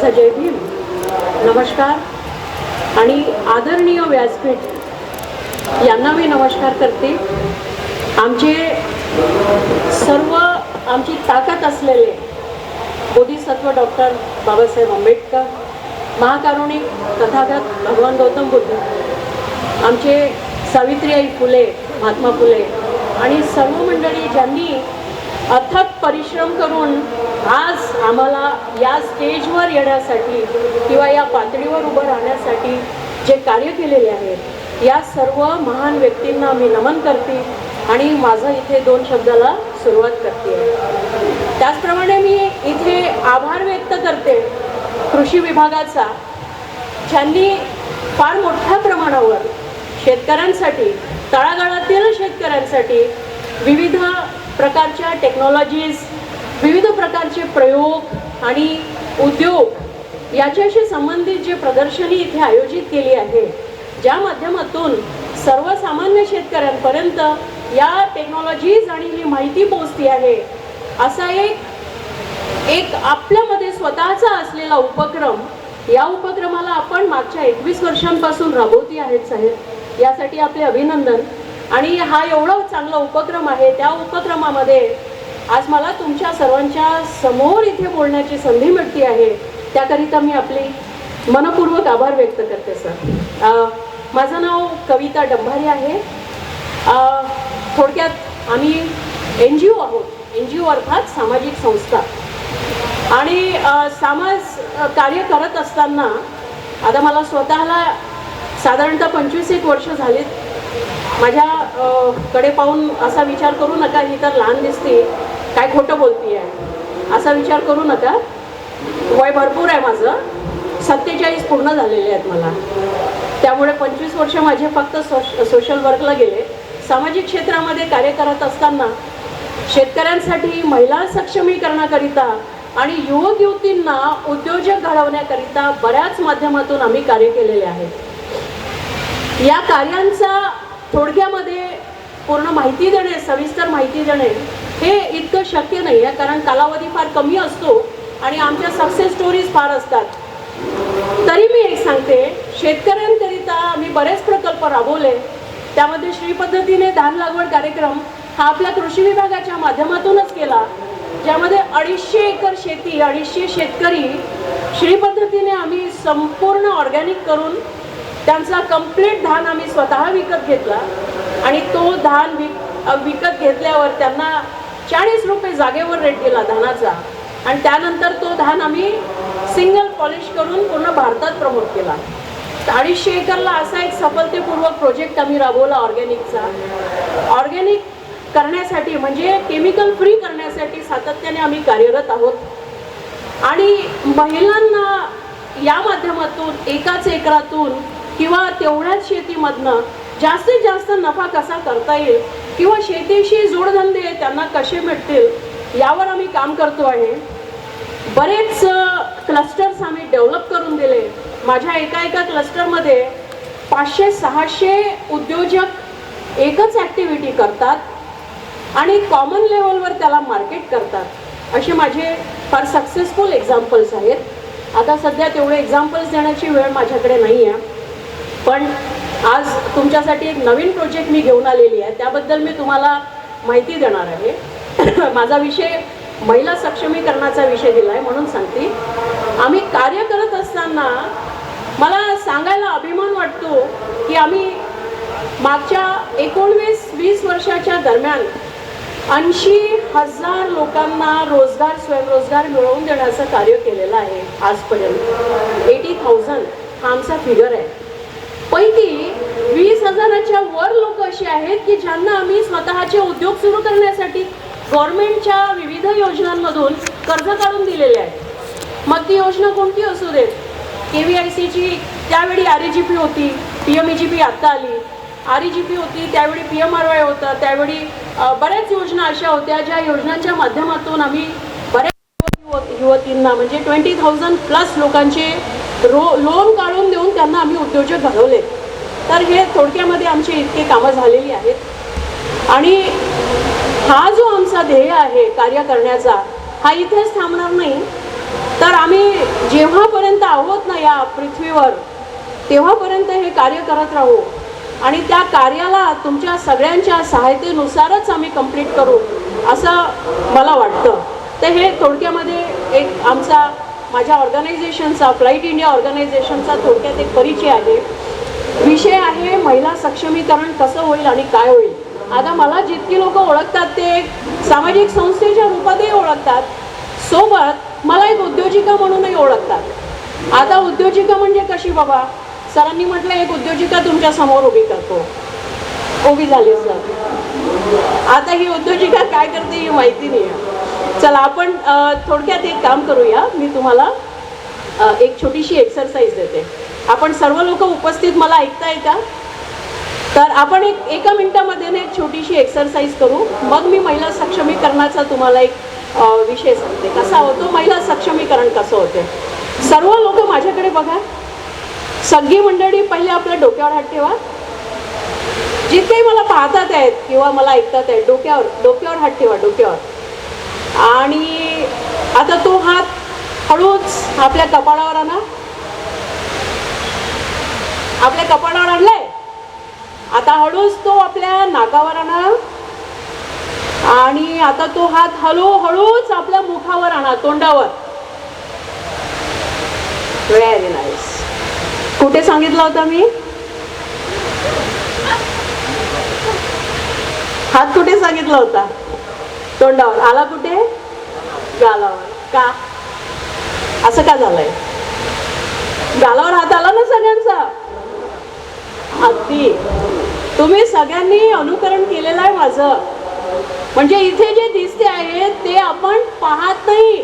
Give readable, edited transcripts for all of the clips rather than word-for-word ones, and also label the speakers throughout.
Speaker 1: माझा जय भीम, नमस्कार आणि आदरणीय व्यासपीठ यांना मी नमस्कार करते. आमचे सर्व आमची ताकद असलेले बोधिसत्व डॉक्टर बाबासाहेब आंबेडकर, महाकारुणिक तथागत भगवान गौतम बुद्ध, आमचे सावित्रीबाई फुले, महात्मा फुले आणि सर्व मंडळी ज्यांनी अथक परिश्रम करून आज आम्हाला या स्टेजवर येण्यासाठी किंवा या पातळीवर उभं राहण्यासाठी जे कार्य केलेले आहे, या सर्व महान व्यक्तींना मी नमन करते आणि माझं इथे 2 शब्दाला सुरुवात करते. त्याचप्रमाणे मी इथे आभार व्यक्त करते कृषी विभागाचा, ज्यांनी फार मोठ्या प्रमाणावर शेतकऱ्यांसाठी, तळागाळातील शेतकऱ्यांसाठी विविध प्रकारच्या टेक्नॉलॉजीज, विविध प्रकारचे प्रयोग आणि उद्योग याच्याशी संबंधित जे प्रदर्शनी इथे आयोजित केली आहे, ज्या माध्यमातून सर्वसामान्य शेतकऱ्यांपर्यंत या टेक्नॉलॉजीज आणि ही माहिती पोहोचती आहे, असा एक आपल्यामध्ये स्वतःचा असलेला उपक्रम, या उपक्रमाला आपण मागच्या 21 वर्षांपासून राबवती आहेत साहेब. यासाठी आपले अभिनंदन. आणि हा एवढा चांगला उपक्रम आहे, त्या उपक्रमामध्ये आज मला तुमच्या सर्वांच्या समोर इथे बोलण्याची संधी मिळते आहे, त्याकरिता मी आपले मनपूर्वक आभार व्यक्त करते सर. माझं नाव कविता डंभारे आहे. थोडक्यात आम्ही NGO आहोत. NGO अर्थात सामाजिक संस्था. आणि समाज कार्य करत असताना आता मला स्वतःला साधारणतः 25 वर्ष झालीत. माझ्या कडे पाहून असा विचार करू नका ही तर लहान दिसते, काय खोटं बोलती आहे असा विचार करू नका. वय भरपूर आहे माझं, 47 पूर्ण झालेले आहेत मला. त्यामुळे 25 वर्ष माझे फक्त सोशल वर्कला गेले. सामाजिक क्षेत्रामध्ये कार्य करत असताना शेतकऱ्यांसाठी, महिला सक्षमीकरणाकरिता आणि युवक युवतींना उद्योजक घडवण्याकरिता बऱ्याच माध्यमातून आम्ही कार्य केलेले आहे. या कार्यांचा थोडक्यामध्ये पूर्ण माहिती देणे, सविस्तर माहिती देणे हे इतकं शक्य नाही आहे, कारण कालावधी फार कमी असतो आणि आमच्या सक्सेस स्टोरीज फार असतात. तरी मी एक सांगते, शेतकऱ्यांकरिता आम्ही बरेच प्रकल्प राबवले. त्यामध्ये श्री पद्धतीने धान लागवड कार्यक्रम हा आपल्या कृषी विभागाच्या माध्यमातूनच केला, ज्यामध्ये 250 एकर शेती, 250 शेतकरी श्री पद्धतीने आम्ही संपूर्ण ऑर्गॅनिक करून त्यांचा कंप्लीट धान आम्ही स्वतः विकत घेतला. आणि तो धान विकत घेतल्यावर त्यांना 40 रुपये जागेवर रेट दिला धानाचा. आणि त्यानंतर तो धान आम्ही सिंगल पॉलिश करून पूर्ण भारतात प्रमोट केला. 250 एकरला असा एक सफलतेपूर्वक प्रोजेक्ट आम्ही राबवला ऑर्गॅनिकचा. ऑर्गॅनिक करण्यासाठी म्हणजे केमिकल फ्री करण्यासाठी सातत्याने आम्ही कार्यरत आहोत. आणि महिलांना या माध्यमातून एकाच एकरातून किंवा तेवढ्याच शेतीमधनं जास्तीत जास्त नफा कसा करता येईल किंवा शेतीशी जोडधंदे त्यांना कसे मिळतील यावर आम्ही काम करतो आहे. बरेच क्लस्टर्स आम्ही डेव्हलप करून दिले. माझ्या एका क्लस्टरमध्ये 500-600 उद्योजक एकच ॲक्टिव्हिटी करतात आणि कॉमन लेवलवर त्याला मार्केट करतात. असे माझे फार सक्सेसफुल एक्झाम्पल्स आहेत. आता सध्या तेवढे एक्झाम्पल्स देण्याची वेळ माझ्याकडे नाही आहे, पण आज तुमच्यासाठी एक नवीन प्रोजेक्ट मी घेऊन आलेली आहे, त्याबद्दल मी तुम्हाला माहिती देणार आहे. माझा विषय महिला सक्षमीकरणाचा विषय दिला आहे म्हणून सांगते. आम्ही कार्य करत असताना मला सांगायला अभिमान वाटतो की आम्ही मागच्या 19-20 वर्षाच्या दरम्यान 80,000 लोकांना रोजगार, स्वयंरोजगार मिळवून देण्याचं कार्य केलेलं आहे आजपर्यंत. 80,000 हा आमचा फिगर आहे. पैकी 20,000च्या वर लोक असे आहेत की ज्यांना आम्ही स्वतःचे उद्योग सुरू करण्यासाठी गव्हर्नमेंटच्या विविध योजनांमधून कर्ज काढून दिलेले आहे. मग ती योजना कोणती असू देत, KVICची त्यावेळी REGP होती, PMEGP आत्ता आली. REGP होती त्यावेळी, PMRY होतं त्यावेळी. बऱ्याच योजना अशा होत्या ज्या योजनांच्या माध्यमातून आम्ही बऱ्याच युवतींना म्हणजे 20,000+ लोकांचे लोन काढून देऊन त्यांना आम्ही उद्योजक घडवले. तर हे थोडक्यामध्ये आमचे इतके कामं झालेली आहेत. आणि हा जो आमचा ध्येय आहे कार्य करण्याचा, हा इथेच थांबणार नाही. तर आम्ही जेव्हापर्यंत आहोत ना या पृथ्वीवर तेव्हापर्यंत हे कार्य करत राहू आणि त्या कार्याला तुमच्या सगळ्यांच्या सहायतेनुसारच आम्ही कंप्लीट करू असं मला वाटतं. तर हे थोडक्यामध्ये एक माझ्या ऑर्गनायझेशनचा फ्लाईट इंडिया ऑर्गनायझेशनचा थोडक्यात एक परिचय आहे. विषय आहे महिला सक्षमीकरण कसं होईल आणि काय होईल. आता मला जितकी लोक ओळखतात ते एक सामाजिक संस्थेच्या रूपातही ओळखतात, सोबत मला एक उद्योजिका म्हणूनही ओळखतात. आता उद्योजिका म्हणजे कशी बाबा, सरांनी म्हटलं एक उद्योजिका तुमच्या समोर उभी झाली सर. आता ही उद्योजिका काय करते ही माहिती नाही आहे. चला आपण थोडक्यात एक काम करूया. मी तुम्हाला एक छोटीशी एक्सरसाइज देते. आपण सर्व लोक उपस्थित मला ऐकताय का? तर आपण एका मिनिटामध्ये एक छोटीशी एक्सरसाइज करू. मग मी महिला सक्षमीकरणाचा तुम्हाला एक विषय सांगते कसा होतो महिला सक्षमीकरण कसं होते. सर्व लोक माझ्याकडे बघा. सगळी मंडळी पहिले आपल्या डोक्यावर हात ठेवा. जितके मला पाहतात आहेत किंवा मला ऐकतात आहेत डोक्यावर हात ठेवा डोक्यावर. आणि आता तो हात हळूच आपल्या कपाळावर आणा. आपल्या कपाळावर आणलाय. आता हळूच तो आपल्या नाकावर आणा आणि आता तो हात हळूच आपल्या मुखावर आणा, तोंडावर. Very nice. कुठे सांगितलं होतं मी? हात कुठे सांगितला होता? तोंडावर. आला कुठे? गालावर. का असं का झालंय? गालावर हात आला ना सगळ्यांचा. अगदी तुम्ही सगळ्यांनी अनुकरण केलेलं आहे माझं. म्हणजे इथे जे दिसते आहे ते आपण पाहत नाही,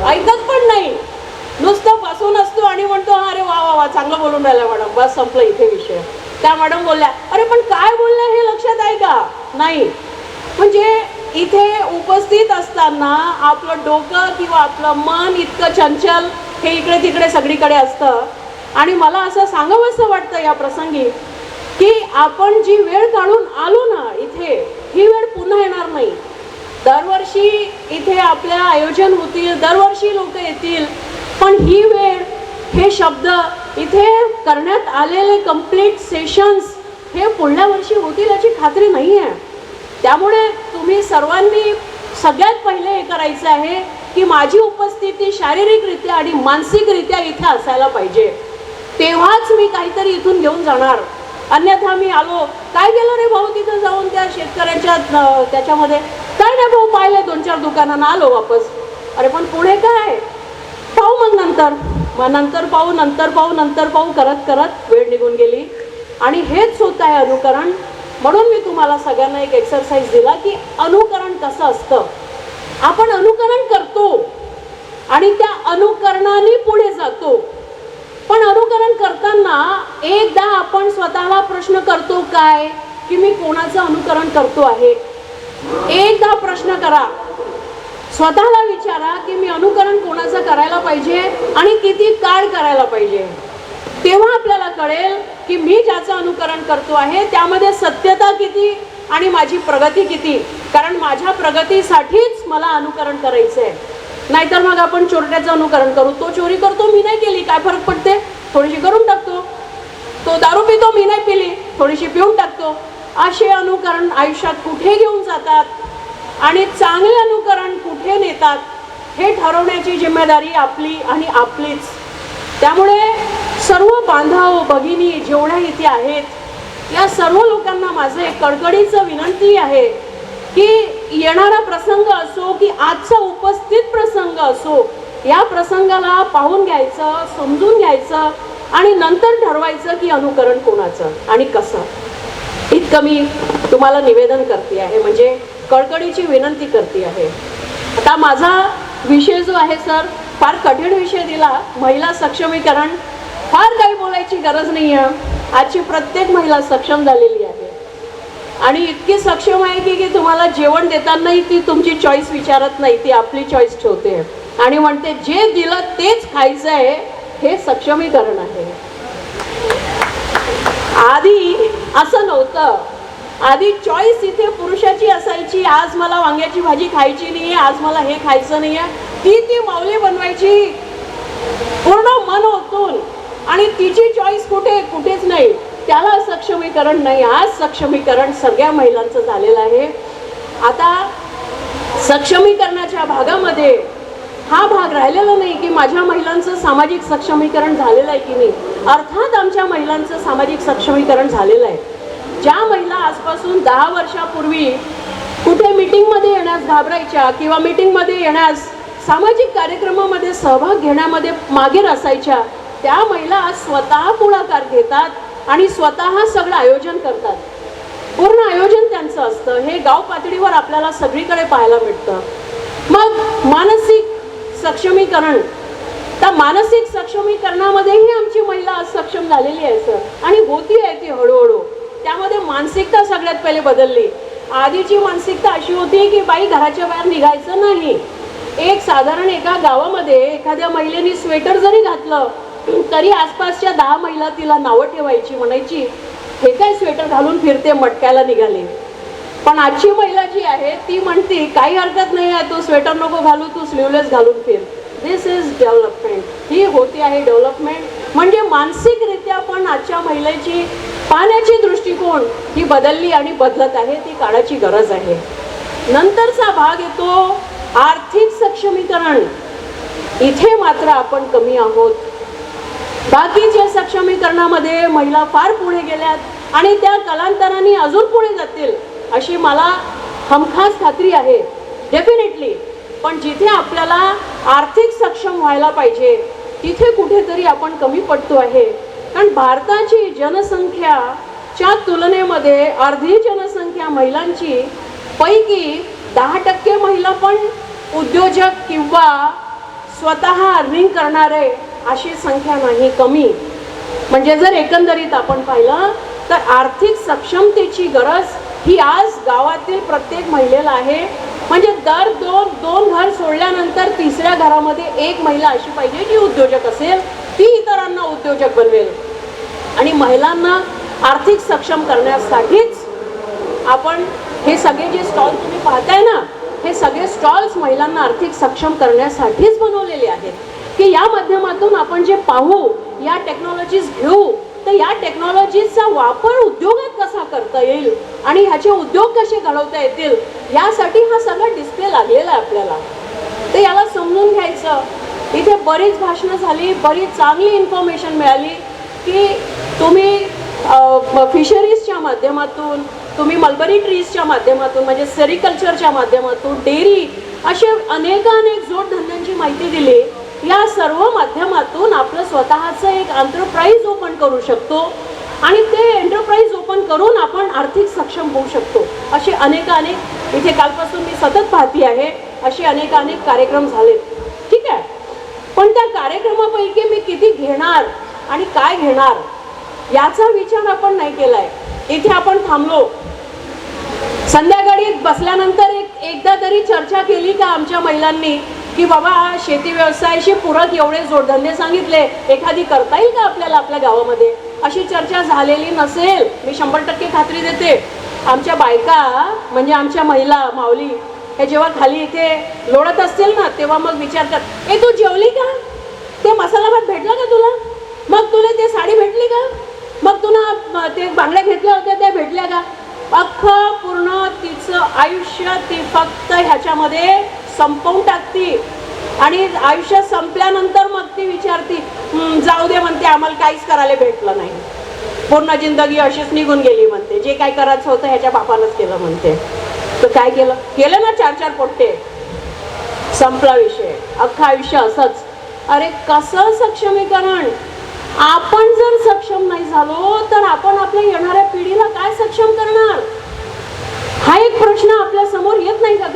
Speaker 1: ऐकत पण नाही. नुसतं बसून असतो आणि म्हणतो अरे वा वा वा चांगलं बोलून राहिला मॅडम, बस संपलं इथे विषय. त्या मॅडम बोलल्या, अरे पण काय बोलल्या हे लक्षात आहे का? नाही. म्हणजे इथे उपस्थित असताना आपलं डोकं किंवा आपलं मन इतकं चंचल हे इकडे तिकडे सगळीकडे असतं. आणि मला असं सांगावंसं वाटतं या प्रसंगी की आपण जी वेळ काढून आलो ना इथे, ही वेळ पुन्हा येणार नाही. दरवर्षी इथे आपल्या आयोजन होतील, दरवर्षी लोक येतील, पण ही वेळ, हे शब्द, इथे करण्यात आलेले कंप्लीट सेशन्स हे पुढल्या वर्षी होतील याची खात्री नाही आहे. त्यामुळे तुम्ही सर्वांनी सगळ्यात पहिले हे करायचं आहे की माझी उपस्थिती शारीरिकरित्या आणि मानसिकरित्या इथे असायला पाहिजे. तेव्हाच मी काहीतरी इथून घेऊन जाणार. अन्यथा मी आलो, काय केलं रे भाऊ तिथं जाऊन त्या शेतकऱ्यांच्या त्याच्यामध्ये, काय नाही भाऊ पाहिलं 2-4 दुकानांना आलो वापस. अरे पण पुढे काय? पाहू मग नंतर पाहू करत करत वेळ निघून गेली. आणि हेच होत आहे अनुकरण. म्हणून मी तुम्हाला सगळ्यांना एक एक्सरसाइज दिला की अनुकरण कसं असतं. आपण अनुकरण करतो आणि त्या अनुकरणाने पुढे जातो. पण अनुकरण करताना एकदा आपण स्वतःला प्रश्न करतो काय की मी कोणाचं अनुकरण करतो आहे. एकदा प्रश्न करा, स्वतःला विचारा की मी अनुकरण कोणाचं करायला पाहिजे आणि किती काळ करायला पाहिजे. तेव्हा आपल्याला कळेल की मी ज्याचं अनुकरण करतो आहे त्यामध्ये सत्यता किती आणि माझी प्रगती किती. कारण माझ्या प्रगतीसाठीच मला अनुकरण करायचं आहे. नाहीतर मग आपण चोरट्याचं अनुकरण करू. तो चोरी करतो, मी नाही केली, काय फरक पडते, थोडीशी करून टाकतो. तो दारू पितो, मी नाही पिली, थोडीशी पिऊन टाकतो. असे अनुकरण आयुष्यात कुठे घेऊन जातात आणि चांगले अनुकरण कुठे नेतात हे ठरवण्याची जिम्मेदारी आपली आणि आपलीच. त्यामुळे सर्व बांधव भगिनी जेवढ्या इथे आहेत या सर्व लोकांना माझं एक कडकडीचं विनंती आहे की येणारा प्रसंग असो की आजचा उपस्थित प्रसंग असो, या प्रसंगाला पाहून घ्यायचं, समजून घ्यायचं आणि नंतर ठरवायचं की अनुकरण कोणाचं आणि कसं. इतकं मी तुम्हाला निवेदन करते आहे, म्हणजे कळकळीची विनंती करते आहे. आता माझा विषय जो आहे सर, फार कठीण विषय दिला, महिला सक्षमीकरण. फार काही बोलायची गरज नाही आहे. आजची प्रत्येक महिला सक्षम झालेली आहे आणि इतकी सक्षम आहे की तुम्हाला जेवण देतानाही ती तुमची चॉईस विचारत नाही, ती आपली चॉईस ठेवते आणि म्हणते जे दिलं तेच खायचं आहे. हे सक्षमीकरण आहे. आधी असं नव्हतं. आधी चॉईस इथे पुरुषाची असायची. आज मला वांग्याची भाजी खायची नाहीये, आज मला हे खायचं नाहीये. ती माऊली बनवायची पूर्ण मन ओतून, आणि तिची चॉईस कुठेच नाही. त्याला सक्षमीकरण नाही. आज सक्षमीकरण सगळ्या महिलांचं झालेलं आहे. आता सक्षमीकरणाच्या भागामध्ये हा भाग राहिलेला नाही की माझ्या महिलांचं सामाजिक सक्षमीकरण झालेलं आहे की नाही. अर्थात आमच्या महिलांचं सामाजिक सक्षमीकरण झालेलं आहे. ज्या महिला आजपासून 10 वर्षापूर्वी कुठे मीटिंगमध्ये येण्यास घाबरायच्या किंवा मीटिंगमध्ये येण्यास, सामाजिक कार्यक्रमामध्ये सहभाग घेण्यामध्ये मागे असायच्या, त्या महिला आज स्वतः पुढाकार घेतात आणि स्वतः सगळं आयोजन करतात. पूर्ण आयोजन त्यांचं असतं. हे गाव पातळीवर आपल्याला सगळीकडे पाहायला मिळतं. मग मानसिक सक्षमीकरण, त्या मानसिक सक्षमीकरणामध्येही आमची महिला आज सक्षम झालेली आहे सर, आणि होती आहे ती हळूहळू. त्यामध्ये मानसिकता सगळ्यात पहिले बदलली. आधीची मानसिकता अशी होती की बाई घराच्या बाहेर निघायचं नाही. एक साधारण एका गावामध्ये एखाद्या महिलेने स्वेटर जरी घातलं तरी आसपासच्या 10 महिला तिला नावं ठेवायची, म्हणायची हे काय स्वेटर घालून फिरते, मटक्याला निघाले. पण आजची महिला जी आहे ती म्हणते काही हरकत नाही आहे, तू स्वेटर नको घालू, तू स्लीवलेस घालून फिर. दिस इज डेव्हलपमेंट. ही होती आहे डेव्हलपमेंट. म्हणजे मानसिकरित्या पण आजच्या महिलेची पाहण्याची दृष्टिकोन ही बदलली आणि बदलत आहे. ती काळाची गरज आहे. नंतरचा भाग येतो आर्थिक सक्षमीकरण. इथे मात्र आपण कमी आहोत. बाकीच्या सक्षमीकरणामध्ये महिला फार पुढे गेल्यात आणि त्या कालांतराने अजून पुढे जातील अशी मला हमखास खात्री आहे. डेफिनेटली. पण जिथे आपल्याला आर्थिक सक्षम व्हायला पाहिजे तिथे कुठेतरी आपण कमी पडतो आहे. कारण भारताची जनसंख्याच्या तुलनेमध्ये अर्धी जनसंख्या महिलांची, पैकी 10% महिला पण उद्योजक किंवा स्वतः अर्निंग करणारे अशी संख्या नाही, कमी. म्हणजे जर एकंदरीत आपण पाहिलं तर आर्थिक सक्षमतेची गरज ही आज गावातील प्रत्येक महिलेला आहे. म्हणजे दर दोन घर सोडल्यानंतर तिसऱ्या घरामध्ये एक महिला अशी पाहिजे जी उद्योजक असेल, ती इतरांना उद्योजक बनवेल. आणि महिलांना आर्थिक सक्षम करण्यासाठीच आपण हे सगळे जे स्टॉल तुम्ही पाहताय ना, हे सगळे स्टॉल्स महिलांना आर्थिक सक्षम करण्यासाठीच बनवलेले आहेत की या माध्यमातून आपण जे पाहू, या टेक्नॉलॉजीज घेऊ, तर या टेक्नॉलॉजीचा वापर उद्योगात कसा करता येईल आणि ह्याचे उद्योग कसे घडवता येतील, यासाठी हा सगळा डिस्प्ले लागलेला आहे आपल्याला. तर याला समजून घ्यायचं. इथे बरीच भाषणं झाली, बरीच चांगली इन्फॉर्मेशन मिळाली की तुम्ही फिशरीजच्या माध्यमातून, तुम्ही मलबरी ट्रीजच्या माध्यमातून, म्हणजे सेरिकल्चरच्या माध्यमातून, डेअरी, असे अनेक जोडधंद्यांची माहिती दिली. या सर्व माध्यमातून आपलं स्वतःचं एक एंटरप्राइज ओपन करू शकतो आणि ते एंटरप्राइज ओपन करून आपण आर्थिक सक्षम होऊ शकतो. असे अनेक इथे कालपासून मी सतत पाहती आहे, असे अनेक कार्यक्रम झालेत. ठीक आहे. पण त्या कार्यक्रमापैकी मी किती घेणार आणि काय घेणार याचा विचार आपण नाही केलाय. इथे आपण थांबलो, संध्याकाळी बसल्यानंतर एकदा तरी चर्चा केली का आमच्या महिलांनी की बाबा शेती व्यवसायाशी पूरक एवढे जोडधंदे सांगितले, एखादी करता येईल का आपल्याला आपल्या गावामध्ये? अशी चर्चा झालेली नसेल. मी 100% खात्री देते. आमच्या बायका म्हणजे आमच्या महिला माऊली हे जेव्हा खाली इथे लोळत असतील ना, तेव्हा मग विचारतात, ए तू जेवली का? ते मसाला भात भेटला का तुला? मग तुला ते साडी भेटली का? मग तुला ते बांगड्या घेतल्या होत्या त्या भेटल्या का? अख्खं पूर्ण तिचं आयुष्य ती फक्त ह्याच्यामध्ये संपवून टाकती आणि आयुष्य संपल्यानंतर मग ती विचारती, जाऊ दे म्हणते, आम्हाला काहीच करायला भेटलं नाही, पूर्ण जिंदगी अशीच निघून गेली म्हणते, जे काय करायचं होतं ह्याच्या बापानंच केलं म्हणते. तर काय केलं ना, 4 पोट्टे, संपला विषय, अख्खं आयुष्य असंच. अरे कसं सक्षमीकरण? आपण जर सक्षम नाही झालो तर आपण आपल्या येणाऱ्या पिढीला काय सक्षम करणार? हा एक प्रश्न आपल्या समोर येत नाही का?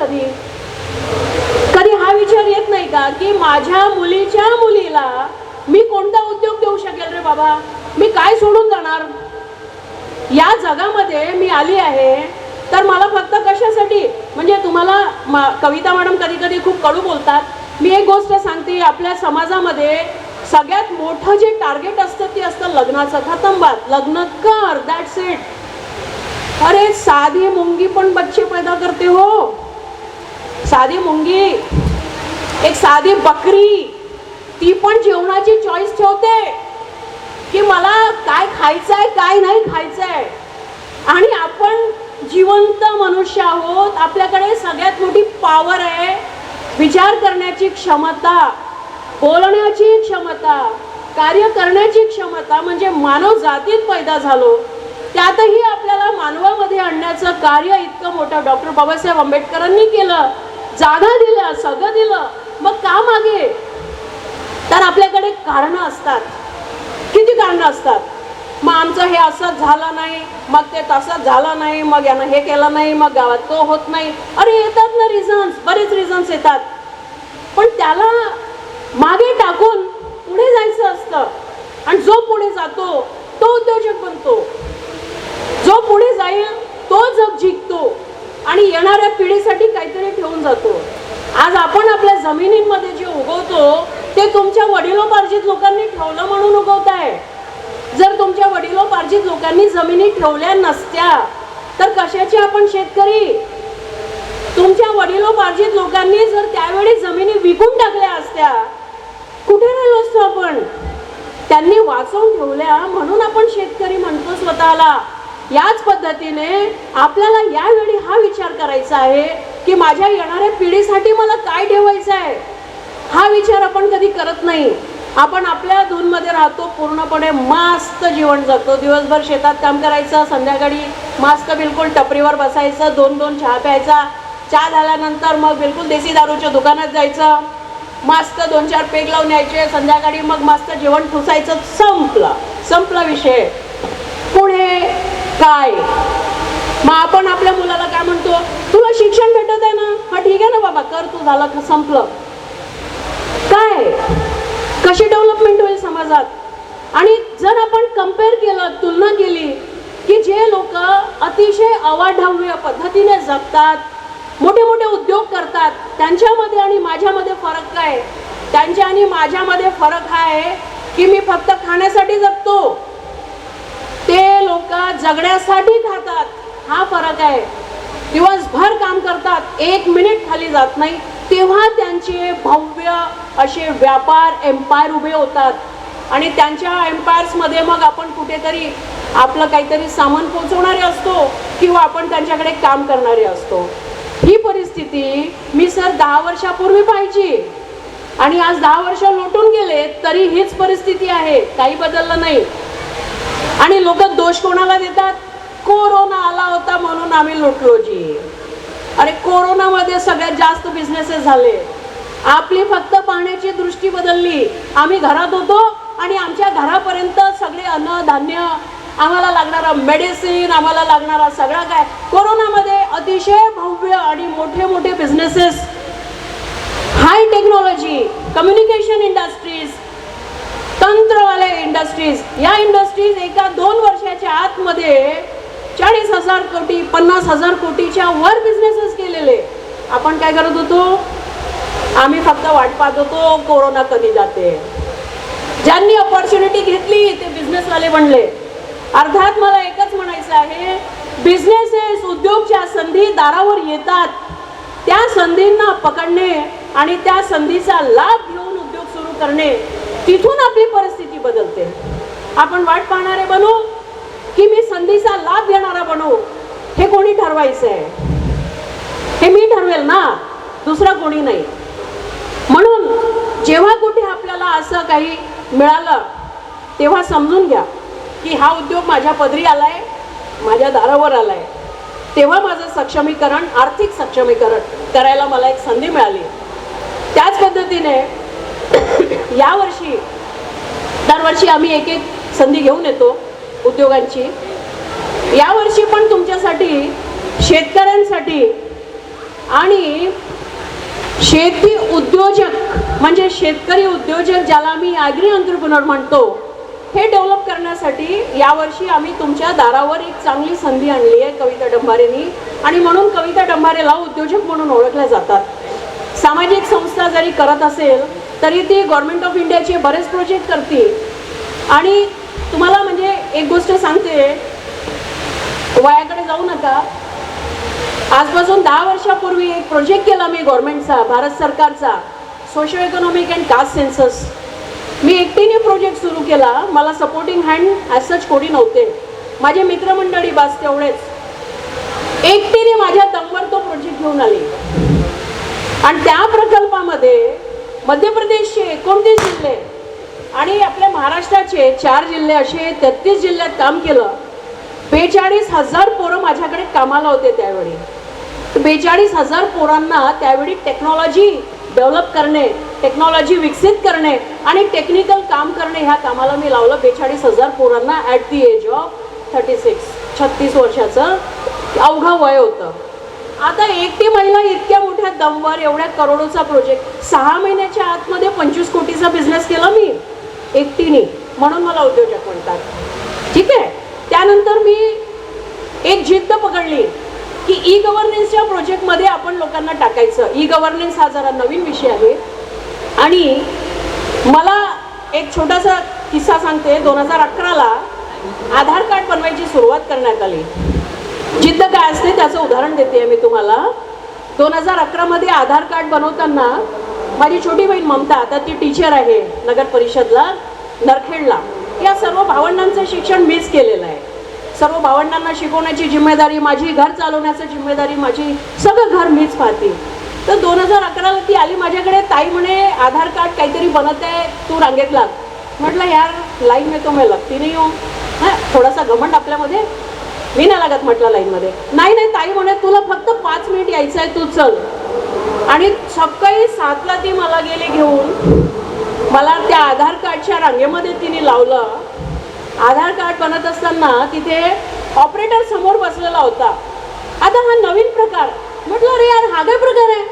Speaker 1: कधी हा विचार येत नाही का की माझ्या मुलीच्या मुलीला मी कोणता उद्योग देऊ शकेल रे बाबा? मी काय सोडून जाणार? या जगामध्ये मी आली आहे तर मला फक्त कशासाठी? म्हणजे तुम्हाला कविता मॅडम कधी कधी खूप कडू बोलतात. मी एक गोष्ट सांगते, आपल्या समाजामध्ये सगळ्यात मोठं जे टार्गेट असतं ते असतं लग्नाचं. खतम बात, लग्न कर, दॅट्स इट. अरे साधी मुंगी पण बच्चे पैदा करते हो, साधी मुंगी. एक साधी बकरी ती पण जेवणाची चॉईस ठेवते की मला काय खायचंय काय नाही खायचंय. आणि आपण जिवंत मनुष्य आहोत, आपल्याकडे सगळ्यात मोठी पॉवर आहे, विचार करण्याची क्षमता, बोलण्याची क्षमता, कार्य करण्याची क्षमता. म्हणजे मानव जातीत पैदा झालो, त्यातही आपल्याला मानवामध्ये आणण्याचं कार्य इतकं मोठं डॉक्टर बाबासाहेब आंबेडकरांनी केलं. जागा दिल्या, सगळं दिलं, मग का मागे? तर आपल्याकडे कारणं असतात, किती कारणं असतात. मग आमचं हे असंच झालं नाही, मग ते तसंच झालं नाही, मग यानं हे केलं नाही, मग गावात तो होत नाही. अरे येतात ना रिझन्स, बरेच रिझन्स येतात. पण त्याला मागे टाकून पुढे जायचं असतं. आणि जो पुढे जातो तो उद्योजक बनतो, जो पुढे जाईल तो जग जिंकतो आणि येणाऱ्या पिढीसाठी काहीतरी ठेवून जातो. आज आपण आपल्या जमिनींमध्ये जे उगवतो ते तुमच्या वडिलोपार्जित लोकांनी ठेवलं म्हणून उगवताय. जर तुमच्या वडिलोपार्जित लोकांनी जमिनी ठेवल्या नसत्या तर कशाचे आपण शेतकरी? तुमच्या वडिलोपार्जित लोकांनी जर त्यावेळी जमिनी विकून टाकल्या असत्या, कुठे राहिलो असतो आपण? त्यांनी वाचवून ठेवल्या म्हणून आपण शेतकरी म्हणतो स्वतःला. याच पद्धतीने आपल्याला यावेळी हा विचार करायचा आहे की माझ्या येणाऱ्या पिढीसाठी मला काय ठेवायचं आहे. हा विचार आपण कधी करत नाही. आपण आपल्या धूनमध्ये राहतो, पूर्णपणे मस्त जीवन जगतो. दिवसभर शेतात काम करायचं, संध्याकाळी मस्त बिलकुल टपरीवर बसायचं, 2-2 चहा प्यायचा. चहा झाल्यानंतर मग बिलकुल देसी दारूच्या दुकानात जायचं, मस्त 2-4 पेग लावून यायचे, संध्याकाळी मग मस्त जेवण ठुसायचं. संपला विषय. पुढे काय? मग आपण आपल्या मुलाला काय म्हणतो? तुला शिक्षण भेटत आहे ना, हा ठीक आहे ना बाबा, कर तू, झालं का संपलं. काय कशी डेव्हलपमेंट होईल समाजात? आणि जर आपण कम्पेअर केलं, तुलना केली की जे लोक अतिशय अवाढव्य पद्धतीने जगतात, मोठे मोठे उद्योग करतात, त्यांच्यामध्ये आणि माझ्यामध्ये फरक काय? त्यांच्या आणि माझ्यामध्ये फरक हा आहे की मी फक्त खाण्यासाठी जगतो, ते लोक जगण्यासाठी खातात. हा फरक आहे. दिवसभर काम करतात, 1 मिनिट खाली जात नाही, तेव्हा त्यांचे भव्य असे व्यापार एम्पायर उभे होतात. आणि त्यांच्या एम्पायर्समध्ये मग आपण कुठेतरी आपलं काहीतरी सामान पोहोचवणारे असतो किंवा आपण त्यांच्याकडे काम करणारे असतो. ही परिस्थिती मी सर 10 वर्षापूर्वी पाहिजे आणि आज 10 वर्ष लोटून गेले तरी हीच परिस्थिती आहे, काही बदललं नाही. आणि लोक दोष कोणाला देतात? कोरोना आला होता म्हणून आम्ही लुटलो जी. अरे कोरोनामध्ये सगळ्यात जास्त बिझनेसेस झाले. आपली फक्त पाहण्याची दृष्टी बदलली. आम्ही घरात होतो आणि आमच्या घरापर्यंत सगळे अन्न धान्य, आम्हाला लागणारा मेडिसिन, आम्हाला लागणारा सगळं काय कोरोनामध्ये अतिशय भव्य आणि मोठे मोठे बिझनेसेस, हाय टेक्नॉलॉजी, कम्युनिकेशन इंडस्ट्रीज, तंत्रवाले इंडस्ट्रीज, या इंडस्ट्रीज एका 2 वर्षाच्या आतमध्ये 40,000 कोटी 50,000 कोटीच्या वर बिझनेसेस केलेले. आपण काय करत होतो? आम्ही फक्त वाट पाहत होतो कोरोना कधी जाते. ज्यांनी अपॉर्च्युनिटी घेतली ते बिझनेसवाले बनले. अर्थात मला एकच म्हणायचं आहे, बिझनेसेस, उद्योगच्या संधी दारावर येतात, त्या संधींना पकडणे आणि त्या संधीचा लाभ घेऊन उद्योग सुरू करणे, तिथून आपली परिस्थिती बदलते. आपण वाट पाहणारे बनू की मी संधीचा लाभ घेणारा बनू, हे कोणी ठरवायचं आहे? हे मी ठरवेल ना, दुसरा कोणी नाही. म्हणून जेव्हा कुठे आपल्याला असं काही मिळालं तेव्हा समजून घ्या की हा उद्योग माझ्या पदरी आलाय, माझ्या दारावर आलाय, तेव्हा माझं सक्षमीकरण, आर्थिक सक्षमीकरण करायला मला एक संधी मिळाली. त्याच पद्धतीने यावर्षी दरवर्षी आम्ही एक संधी घेऊन येतो उद्योगांची. यावर्षी पण तुमच्यासाठी, शेतकऱ्यांसाठी आणि शेती उद्योजक म्हणजे शेतकरी उद्योजक, ज्याला मी ॲग्री एंटरप्रेन्योर म्हणतो, हे डेव्हलप करण्यासाठी यावर्षी आम्ही तुमच्या दारावर एक चांगली संधी आणली आहे कविता डंभारेंनी. आणि म्हणून कविता डंभारेला उद्योजक म्हणून ओळखल्या जातात. सामाजिक संस्था जरी करत असेल तरी ती गव्हर्नमेंट ऑफ इंडियाचे बरेच प्रोजेक्ट करते. आणि तुम्हाला म्हणजे एक गोष्ट सांगते, वयाकडे जाऊ नका. आजपासून 10 वर्षापूर्वी एक प्रोजेक्ट केला मी गव्हर्नमेंटचा, भारत सरकारचा, socio economic and caste census मी एकटीने प्रोजेक्ट सुरू केला. मला सपोर्टिंग हँड ॲज सच कोणी नव्हते. माझे मित्रमंडळी बास तेवढेच. एकटीने माझ्या दमवर तो प्रोजेक्ट घेऊन आली आणि त्या प्रकल्पामध्ये मध्य प्रदेशचे 29 जिल्हे आणि आपल्या महाराष्ट्राचे 4 जिल्हे असे 33 जिल्ह्यात काम केलं. 42,000 पोरं माझ्याकडे कामाला होते त्यावेळी. 42,000 पोरांना त्यावेळी टेक्नॉलॉजी डेव्हलप करणे, टेक्नॉलॉजी विकसित करणे आणि टेक्निकल काम करणे ह्या कामाला मी लावलं. 42,000 पोरांना ॲट दी एज ऑफ 36 वर्षाचं अवघं वय होतं. आता एकटी महिला इतक्या मोठ्या दमवर एवढ्या करोडोचा प्रोजेक्ट 6 महिन्याच्या आतमध्ये 25 कोटीचा बिझनेस केला मी एकटीने. म्हणून मला उद्योजक म्हणतात. ठीक आहे. त्यानंतर मी एक जिद्द पकडली की ई गव्हर्नन्सच्या प्रोजेक्टमध्ये आपण लोकांना टाकायचं. ई गव्हर्नन्स हा जरा नवीन विषय आहे आणि मला एक छोटासा किस्सा सांगते. 2011ला आधार कार्ड बनवायची सुरुवात करण्यात आली. जिद्द काय असते त्याचं उदाहरण देते मी तुम्हाला. 2011मध्ये आधार कार्ड बनवताना माझी छोटी बहीण ममता, आता ती टीचर आहे नगर परिषदला नरखेडला, या सर्व भावंडांचं शिक्षण मीच केलेलं आहे. सर्व भावंडांना शिकवण्याची जिम्मेदारी माझी, घर चालवण्याची जिम्मेदारी माझी, सगळं घर मीच पाहते. तर 2011ला ती आली माझ्याकडे. ताई म्हणे आधार कार्ड काहीतरी बनत आहे, तू रांगेत लाग. म्हटलं यार लाईन में तो मैं लगती नहीं हूँ. हां, थोडासा घमंड आपल्यामध्ये. मी नाही लागत म्हटलं लाईनमध्ये. नाही ताई म्हणे तुला फक्त 5 मिनिट यायचं आहे, तू चल. आणि सकाळी 7ला ती मला गेली घेऊन. मला त्या आधार कार्डच्या रांगेमध्ये तिने लावलं. आधार कार्ड बनत असताना तिथे ऑपरेटर समोर बसलेला होता. आता हा नवीन प्रकार. म्हटलं अरे यार हा काय प्रकार आहे.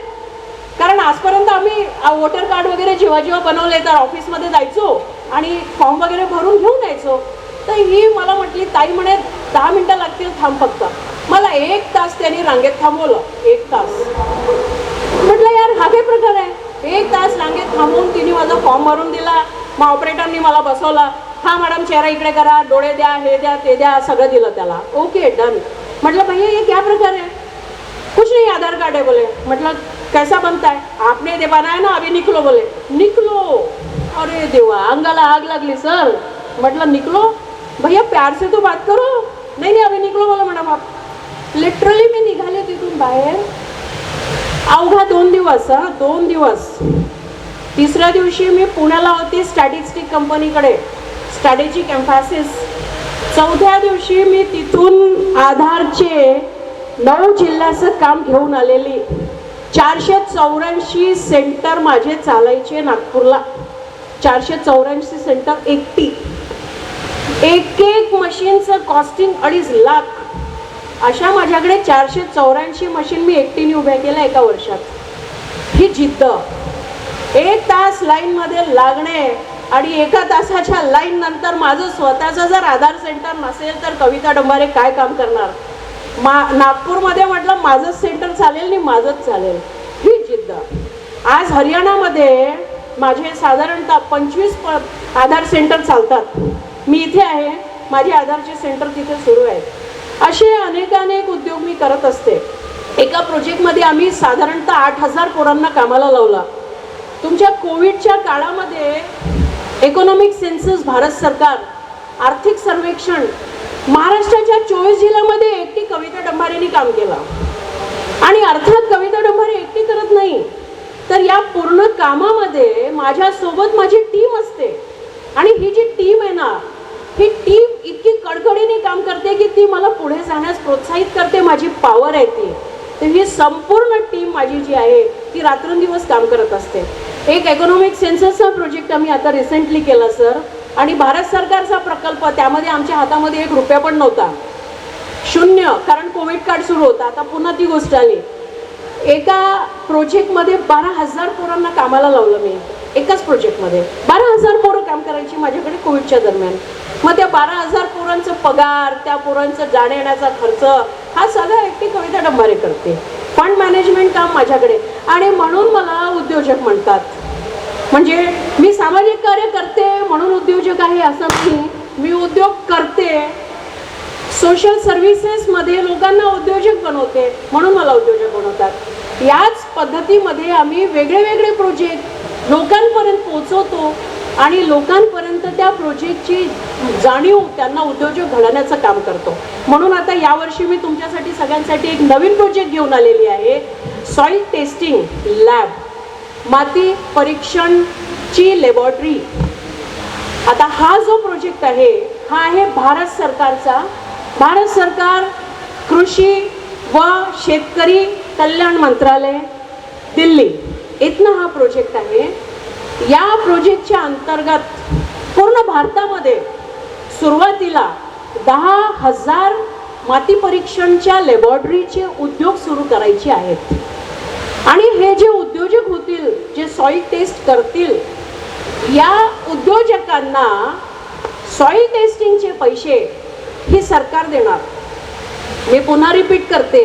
Speaker 1: कारण आजपर्यंत आम्ही वोटर कार्ड वगैरे जेव्हा बनवले तर ऑफिसमध्ये जायचो आणि फॉर्म वगैरे भरून घेऊन यायचो. तर ही मला म्हटली ताई म्हणे 10 मिनिटं लागतील, थांब फक्त. मला 1 तास त्यांनी रांगेत थांबवलं. 1 तास. म्हटलं यार हा काय प्रकार आहे. 1 तास रांगेत थांबवून तिने माझा फॉर्म भरून दिला. मग ऑपरेटरनी मला बसवला. हा मॅडम चेहरा इकडे करा, डोळे द्या, हे द्या, ते द्या, सगळं दिलं त्याला. Okay done. म्हटलं भैया ये क्या प्रकार है. कुछ नहीं आधार कार्ड है बोले. म्हटलं कैसा बनता है. आपने दे बनाया ना, अभी निकलो बोले. निकलो. अरे देवा, अंगाला आग लागली सर. म्हटलं निकलो भैया प्यार से तो बात करो. नहीं अभी निकलो बोला मॅडम आप. लिटरली मी निघाले तिथून बाहेर. अवघा 2 दिवस. 2 दिवस. 3ऱ्या दिवशी मी पुण्याला होती स्टॅटिस्टिक कंपनीकडे, स्ट्रॅटेजिक एम्फॅसिस. 4थ्या दिवशी मी तिथून आधारचे 9 जिल्ह्याचं काम घेऊन आलेली. 484 सेंटर माझे चालायचे नागपूरला. 484 सेंटर एकटी. एक मशीनचं कॉस्टिंग 2.5 लाख. अशा माझ्याकडे 484 मशीन मी एकटीने उभ्या केल्या एका वर्षात. ही जिद्द. 1 तास लाईनमध्ये लागणे आणि 1 तासाच्या लाईन नंतर माझं स्वतःचं जर आधार सेंटर नसेल तर कविता डंबारे काय काम करणार. नागपूरमध्ये म्हटलं माझंच सेंटर चालेल नाही, माझंच चालेल. ही जिद्द. आज हरियाणामध्ये माझे साधारणतः 25 आधार सेंटर चालतात. मी इथे आहे, माझे आधारचे सेंटर तिथे सुरू आहेत. असे अनेक उद्योग मी करत असते. एका प्रोजेक्टमध्ये आम्ही साधारणतः 8,000 पोरांना कामाला लावला. तुमच्या कोविडच्या काळामध्ये इकॉनॉमिक सेन्सस भारत सरकार, आर्थिक सर्वेक्षण, महाराष्ट्राच्या 24 जिल्ह्यामध्ये एकटी कविता डंबारेंनी काम केलं. आणि अर्थात कविता डंबारे एकटी करत नाही, तर या पूर्ण कामामध्ये माझ्यासोबत माझी टीम असते. आणि ही जी टीम आहे ना, ही टीम इतकी कडकडीने काम करते की ती मला पुढे जाण्यास प्रोत्साहित करते. माझी पॉवर आहे ती. तर ही संपूर्ण टीम माझी जी आहे ती रात्रंदिवस काम करत असते. एक इकॉनॉमिक सेन्ससचा प्रोजेक्ट आम्ही आता रिसेंटली केला सर. आणि भारत सरकारचा प्रकल्प, त्यामध्ये आमच्या हातामध्ये 1 रुपया पण नव्हता. 0. कारण कोविड काळ सुरू होता. आता पुन्हा ती गोष्ट आली. एका प्रोजेक्टमध्ये 12,000 पोरांना कामाला लावलं मी. एकाच प्रोजेक्टमध्ये 12,000 पोरं काम करायची माझ्याकडे कोविडच्या दरम्यान. मग त्या 12,000 पोरांचं पगार, त्या पोरांचं जाण्या येण्याचा खर्च, हा सगळा एकटी कविता डंबारे करते. फंड मॅनेजमेंट काम माझ्याकडे. आणि म्हणून मला उद्योजक म्हणतात. म्हणजे मी सामाजिक कार्य करते म्हणून उद्योजक आहे असं नाही. मी उद्योग करते, सोशल सर्व्हिसेसमध्ये लोकांना उद्योजक बनवते म्हणून मला उद्योजक बनवतात. याच पद्धतीमध्ये आम्ही वेगळे प्रोजेक्ट लोकांपर्यंत पोहोचवतो आणि लोकांपर्यंत त्या प्रोजेक्टची जाणीव त्यांना उद्योजक घडवण्याचं काम करतो. म्हणून आता यावर्षी मी तुमच्यासाठी सगळ्यांसाठी एक नवीन प्रोजेक्ट घेऊन आलेली आहे, सॉइल टेस्टिंग लॅब, माती परीक्षणची लॅबॉरेटरी. आता हा जो प्रोजेक्ट आहे हा आहे भारत सरकारचा. भारत सरकार कृषी व शेतकरी कल्याण मंत्रालय दिल्ली इथनं हा प्रोजेक्ट आहे. या प्रोजेक्टच्या अंतर्गत पूर्ण भारतामध्ये सुरुवातीला 10,000 माती परीक्षणच्या लॅबॉरेटरीचे उद्योग सुरू करायचे आहेत. आणि हे जे उद्योजक होतील, जे सॉइल टेस्ट करतील, या उद्योजकांना सॉइल टेस्टिंगचे पैसे ही सरकार देणार. मी पुन्हा रिपीट करते,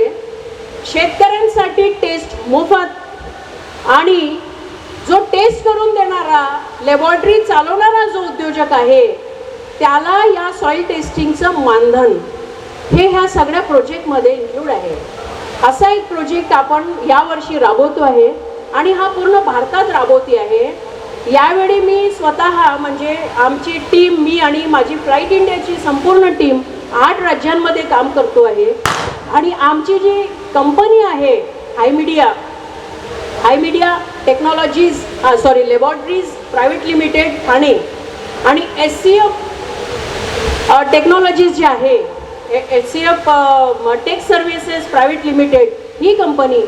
Speaker 1: शेतकऱ्यांसाठी टेस्ट मोफत आणि जो टेस्ट करून देणारा, लॅबॉरेटरी चालवणारा जो उद्योजक आहे त्याला या सॉइल टेस्टिंगचं मानधन हे ह्या सगळ्या प्रोजेक्टमध्ये इन्क्लूड आहे. असा एक प्रोजेक्ट आपण यावर्षी राबवतो आहे आणि हा पूर्ण भारतात राबवती आहे. यावेळी मी स्वतः म्हणजे आमची टीम, मी आणि माझी फ्लाईट इंडियाची संपूर्ण टीम 8 राज्यांमध्ये काम करतो आहे. आणि आमची जी कंपनी आहे hi media technologies laboratories private limited Thane आणि SCF टेक्नॉलॉजीज जे आहे, SCF tech services private limited, ही कंपनी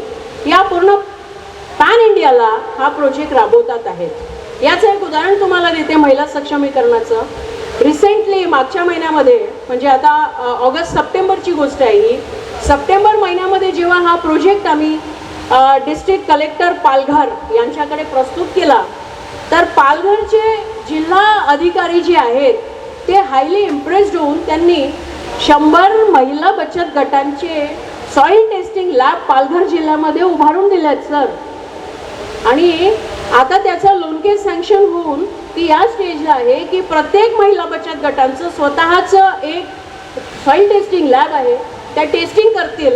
Speaker 1: या पूर्ण पॅन इंडियाला हा प्रोजेक्ट राबवतात आहेत. याचं एक उदाहरण तुम्हाला देते महिला सक्षमीकरणाचं. रिसेंटली मागच्या महिन्यामध्ये, म्हणजे आता ऑगस्ट सप्टेंबरची गोष्ट आहे ही, सप्टेंबर महिन्यामध्ये जेव्हा हा प्रोजेक्ट आम्ही डिस्ट्रिक्ट कलेक्टर पालघर यांच्याकडे प्रस्तुत केला, तर पालघरचे जिल्हा अधिकारी जे आहेत ते हायली इम्प्रेस्ड होऊन त्यांनी 100 महिला बचत गटांचे सॉइल टेस्टिंग लॅब पालघर जिल्ह्यामध्ये उभारून दिलेत सर. आणि आता त्याचं लोन केस सँक्शन होऊन ती या स्टेजला आहे की प्रत्येक महिला बचत गटांचं स्वतःचं एक सॉइल टेस्टिंग लॅब आहे. त्या टेस्टिंग करतील,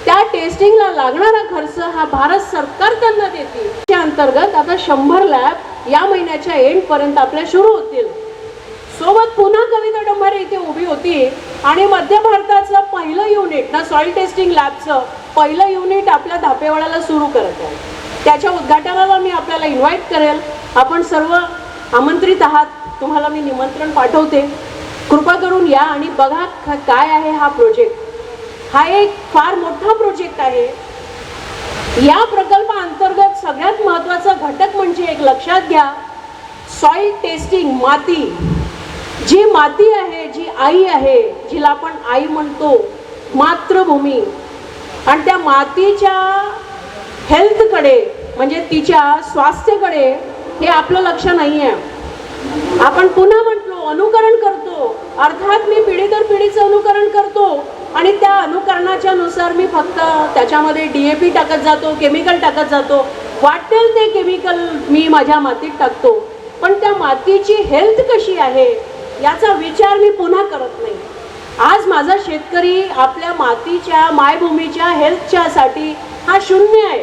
Speaker 1: त्या टेस्टिंगला लागणारा खर्च हा भारत सरकार त्यांना देतील. त्या अंतर्गत आता 100 लॅब या महिन्याच्या एंडपर्यंत आपल्या सुरू होतील. सोबत पुन्हा कविता डंबारे इथे उभी होती आणि मध्य भारताचं पहिलं युनिट ना सॉइल टेस्टिंग लॅबचं पहिलं युनिट आपल्या धापेवाड्याला सुरू करत आहे. त्याच्या उद्घाटनाला मी आपल्याला इन्व्हाइट करेल. आपण सर्व आमंत्रित आहात. तुम्हाला मी निमंत्रण पाठवते. कृपा करून या आणि बघा काय आहे हा प्रोजेक्ट. हा एक फार मोठा प्रोजेक्ट आहे. या प्रकल्पाअंतर्गत सगळ्यात महत्त्वाचा घटक म्हणजे एक लक्षात घ्या, सॉइल टेस्टिंग. माती, जी माती आहे, जी आई आहे, जिला आपण आई म्हणतो, मातृभूमी, आणि त्या मातीच्या हेल्थकडे म्हणजे तिच्या स्वास्थ्याकडे हे आपलं लक्ष नाही आहे. आपण पुन्हा म्हटलो अनुकरण करतो, अर्थात मी पिढी दर पिढीचं अनुकरण करतो आणि त्या अनुकरणाच्या नुसार मी फक्त त्याच्यामध्ये DAP टाकत जातो, केमिकल टाकत जातो, वाटेल ते केमिकल मी माझ्या मातीत टाकतो. पण त्या मातीची हेल्थ कशी आहे याचा विचार मी पुन्हा करत नाही. आज माझा शेतकरी आपल्या मातीच्या, मायभूमीच्या हेल्थच्या साठी हा शून्य आहे.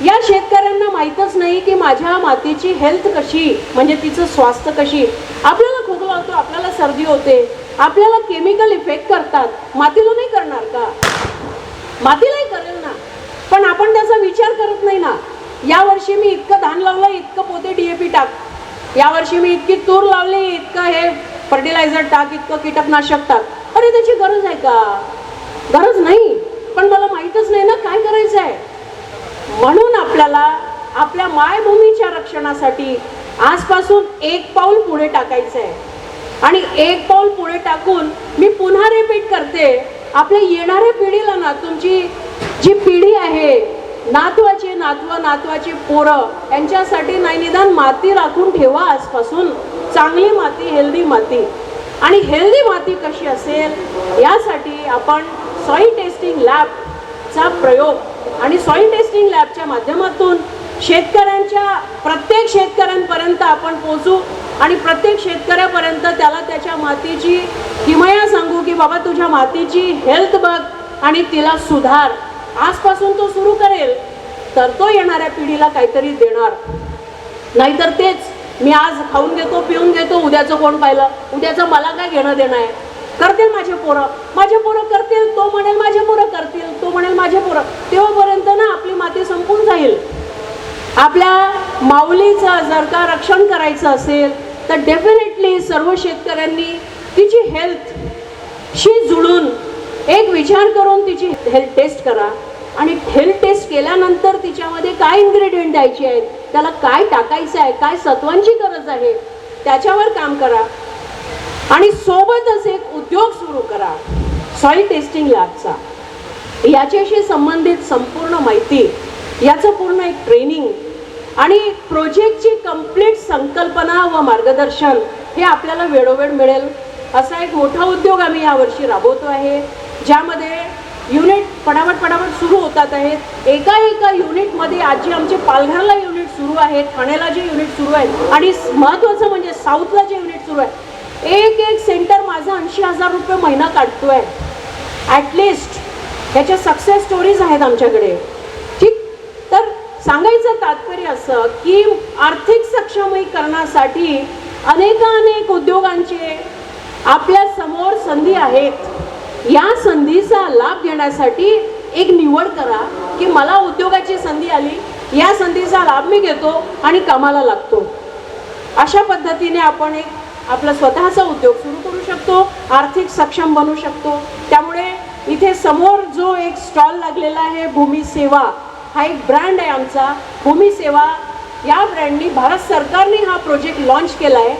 Speaker 1: या शेतकऱ्यांना माहीतच नाही की माझ्या मातीची हेल्थ कशी, म्हणजे तिचं स्वास्थ्य कशी. आपल्याला खोकला होतो, आपल्याला सर्दी होते, आपल्याला केमिकल इफेक्ट करतात, मातीला नाही करणार का? मातीलाही करेल ना, पण आपण त्याचा विचार करत नाही ना. यावर्षी मी इतकं धान लावलं, इतकं पोते DAP टाक, यावर्षी मी इतकी तूर लावली, इतकं हे फर्टिलायझर टाक, इतकं कीटकनाशक टाक. अरे त्याची गरज आहे का? गरज नाही, पण मला माहीतच नाही ना काय करायचं आहे. म्हणून आपल्याला आपल्या मायभूमीच्या रक्षणासाठी आजपासून एक पाऊल पुढे टाकायचं आहे. आणि एक पाऊल पुढे टाकून मी पुन्हा रिपीट करते, आपल्या येणाऱ्या पिढीला ना, तुमची जी पिढी आहे, नातवाची नातवाची पोरं, यांच्यासाठी नाही निदान माती राखून ठेवा आजपासून. चांगली माती, हेल्दी माती. आणि हेल्दी माती कशी असेल यासाठी आपण सॉइल टेस्टिंग लॅबचा प्रयोग आणि सॉइल टेस्टिंग लॅबच्या माध्यमातून शेतकऱ्यांच्या, प्रत्येक शेतकऱ्यांपर्यंत आपण पोहोचू आणि प्रत्येक शेतकऱ्यापर्यंत त्याला त्याच्या मातीची किमया सांगू की बाबा तुझ्या मातीची हेल्थ बघ आणि तिला सुधार. आजपासून तो सुरू करेल तर तो येणाऱ्या पिढीला काहीतरी देणार. नाहीतर तेच मी आज खाऊन घेतो पिऊन घेतो, उद्याचं कोण पाहिलं, उद्याचं मला काय घेणं देणं आहे, करतील माझे पोरं करतील, तो म्हणेल माझे पोरं करतील, तो म्हणेल माझे पोरं, तेव्हापर्यंत ना आपली माती संपून जाईल. आपल्या माऊलीचं जर का रक्षण करायचं असेल तर डेफिनेटली सर्व शेतकऱ्यांनी तिची हेल्थशी जुळून एक विचार करून तिची हेल्थ टेस्ट करा आणि हेल्थ टेस्ट केल्यानंतर तिच्यामध्ये काय इन्ग्रेडियंट द्यायचे आहेत, त्याला काय टाकायचं आहे, काय सत्वांची गरज आहे, त्याच्यावर काम करा. आणि सोबतच एक उद्योग सुरू करा सॉइल टेस्टिंग लॅबचा. याच्याशी संबंधित संपूर्ण माहिती, याचं पूर्ण एक ट्रेनिंग आणि प्रोजेक्टची कंप्लीट संकल्पना व मार्गदर्शन हे आपल्याला वेळोवेळ मिळेल असा एक मोठा उद्योग आम्ही यावर्षी राबवतो आहे, ज्यामध्ये युनिट पटापट सुरू होतात आहेत. एका युनिटमध्ये आजी आमचे पालघरला युनिट सुरू आहेत, ठाण्याला जे युनिट सुरू आहेत आणि महत्त्वाचं म्हणजे साऊथला जे युनिट सुरू आहे, एक सेंटर माझा 80,000 रुपये महिना काढतोय ॲटलिस्ट. ह्याच्या सक्सेस स्टोरीज आहेत आमच्याकडे. ठीक, तर सांगायचं तात्पर्य असं की आर्थिक सक्षमीकरणासाठी अनेक उद्योगांचे आपल्या समोर संधी आहेत. या संधीचा लाभ घेण्यासाठी एक निवड करा की मला उद्योगाची संधी आली, या संधीचा लाभ मी घेतो आणि कामाला लागतो. अशा पद्धतीने आपण एक आपला स्वतःचा उद्योग सुरू करू शकतो, आर्थिक सक्षम बनू शकतो. त्यामुळे इथे समोर जो एक स्टॉल लागलेला आहे भूमी सेवा, हा एक ब्रँड आहे आमचा. भूमी सेवा या ब्रँडनी भारत सरकारने हा प्रोजेक्ट लॉन्च केला आहे,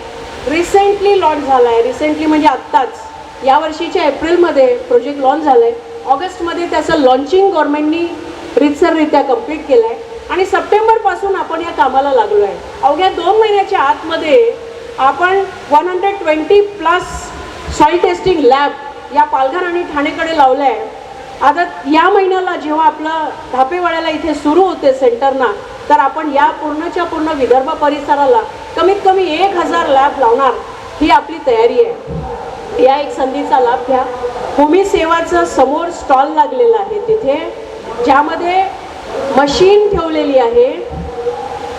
Speaker 1: रिसेंटली लॉन्च झाला आहे. रिसेंटली म्हणजे आत्ताच या वर्षीच्या एप्रिलमध्ये प्रोजेक्ट लॉन्च झाला आहे. ऑगस्टमध्ये त्याचं लॉन्चिंग गव्हर्नमेंटनी रितसररित्या कंप्लीट केलं आहे आणि सप्टेंबरपासून आपण या कामाला लागलो आहे. अवघ्या 2 महिन्याच्या आतमध्ये आपण 120+ सॉइल टेस्टिंग लॅब या पालघर आणि ठाणेकडे लावलं आहे. आता या महिन्याला जेव्हा आपलं धापेवाड्याला इथे सुरू होते सेंटरना, तर आपण या पूर्णच्या पूर्ण विदर्भ परिसराला कमीत कमी 1000 लॅब लावणार ही आपली तयारी आहे. या एक संधीचा लाभ घ्या. भूमी सेवाचं समोर स्टॉल लागलेला आहे तिथे, ज्यामध्ये मशीन ठेवलेली आहे,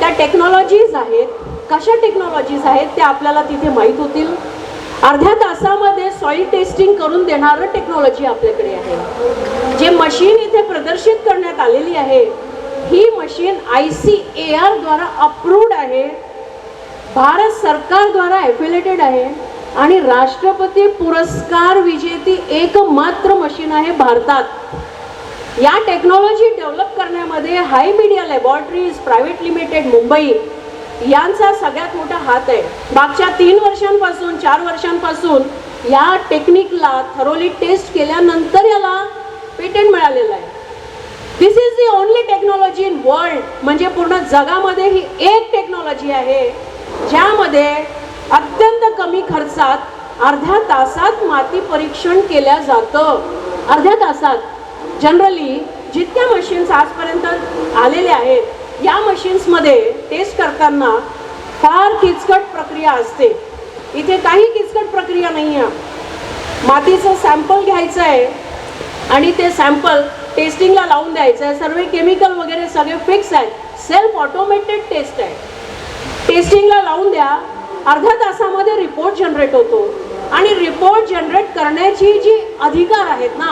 Speaker 1: त्या टेक्नॉलॉजीज आहेत. कशा टेक्नॉलॉजीज आहेत त्या आपल्याला तिथे माहीत होतील. अर्ध्या तासामध्ये सॉइल टेस्टिंग करून देणारं टेक्नॉलॉजी आपल्याकडे आहे. जे मशीन इथे प्रदर्शित करण्यात आलेली आहे ही मशीन ICAR द्वारा अप्रूव्ड आहे, भारत सरकार द्वारा एफिलेटेड आहे आणि राष्ट्रपती पुरस्कार विजेती एकमात्र मशीन आहे भारतात. या टेक्नॉलॉजी डेव्हलप करण्यामध्ये हाय media laboratories private limited Mumbai यांचा सगळ्यात मोठा हात आहे. मागच्या 3 वर्षांपासून 4 वर्षांपासून या टेक्निकला थरोली टेस्ट केल्यानंतर याला पेटंट मिळालेलं आहे. This is the only technology in world, म्हणजे पूर्ण जगामध्ये ही एक टेक्नॉलॉजी आहे ज्यामध्ये अत्यंत कमी खर्चात अर्ध्या तासात माती परीक्षण केल्या जातं. अर्ध्या तासात. जनरली जितक्या मशीन्स आजपर्यंत आलेल्या आहेत या मशीन्समध्ये टेस्ट करताना फार किचकट प्रक्रिया असते. इथे काही किचकट प्रक्रिया नाही आहे. मातीचं सॅम्पल घ्यायचं आहे आणि ते सॅम्पल टेस्टिंगला लावून द्यायचं आहे. सर्व केमिकल वगैरे सगळे फिक्स आहेत. सेल्फ ऑटोमेटेड टेस्ट आहे. टेस्टिंगला लावून द्या, अर्ध्या तासामध्ये रिपोर्ट जनरेट होतो आणि रिपोर्ट जनरेट करण्याची जी अधिकार आहेत ना,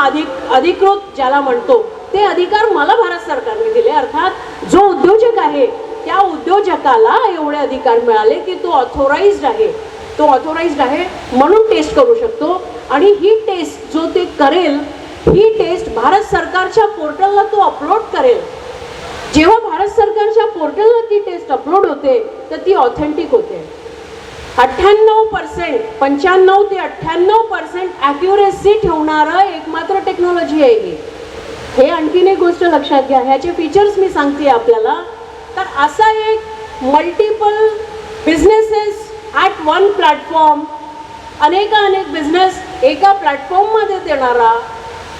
Speaker 1: अधिकृत ज्याला म्हणतो, ते अधिकार मला भारत सरकारने दिले. अर्थात जो उद्योजक आहे त्या उद्योजकाला एवढे अधिकार मिळाले की तो ऑथोराइज्ड आहे म्हणून टेस्ट करू शकतो. आणि ही टेस्ट जो ते करेल, ही टेस्ट भारत सरकारच्या पोर्टलला तो अपलोड करेल. जेव्हा भारत सरकारच्या पोर्टलला ती टेस्ट अपलोड होते तर ती ऑथेंटिक होते. 95% 95 ते 98% ॲक्युरेसी ठेवणारं एकमात्र टेक्नॉलॉजी आहे ही. हे आणखीन एक गोष्ट लक्षात घ्या, ह्याचे फीचर्स मी सांगते आपल्याला. तर असा एक multiple businesses at one platform, अनेक बिझनेस एका प्लॅटफॉर्ममध्ये देणारा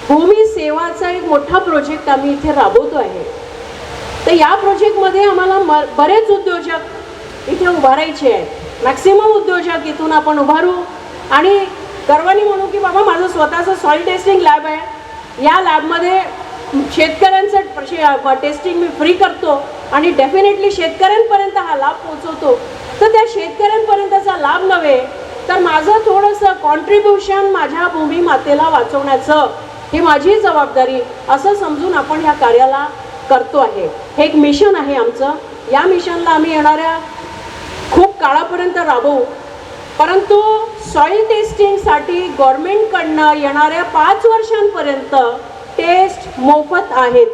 Speaker 1: भूमी सेवाचा एक मोठा प्रोजेक्ट आम्ही इथे राबवतो आहे. तर या प्रोजेक्टमध्ये आम्हाला बरेच उद्योजक इथे उभारायचे आहेत. मॅक्सिमम उद्योजक इथून आपण उभारू आणि गर्वाने म्हणू की बाबा माझं स्वतःचं सॉइल टेस्टिंग लॅब आहे. या लॅबमध्ये शेतकऱ्यांचं टेस्टिंग मी फ्री करतो आणि डेफिनेटली शेतकऱ्यांपर्यंत हा लाभ पोहोचवतो, तर त्या शेतकऱ्यांपर्यंतचा लाभ नव्हे तर माझं थोडंसं कॉन्ट्रीब्युशन माझ्या भूमी मातेला वाचवण्याचं ही माझी जबाबदारी असं समजून आपण ह्या कार्याला करतो आहे. हे एक मिशन आहे आमचं. या मिशनला आम्ही येणाऱ्या खूप काळापर्यंत राबवू. परंतु सॉईल टेस्टिंगसाठी गव्हर्नमेंटकडनं येणाऱ्या 5 वर्षांपर्यंत टेस्ट मोफत आहेत.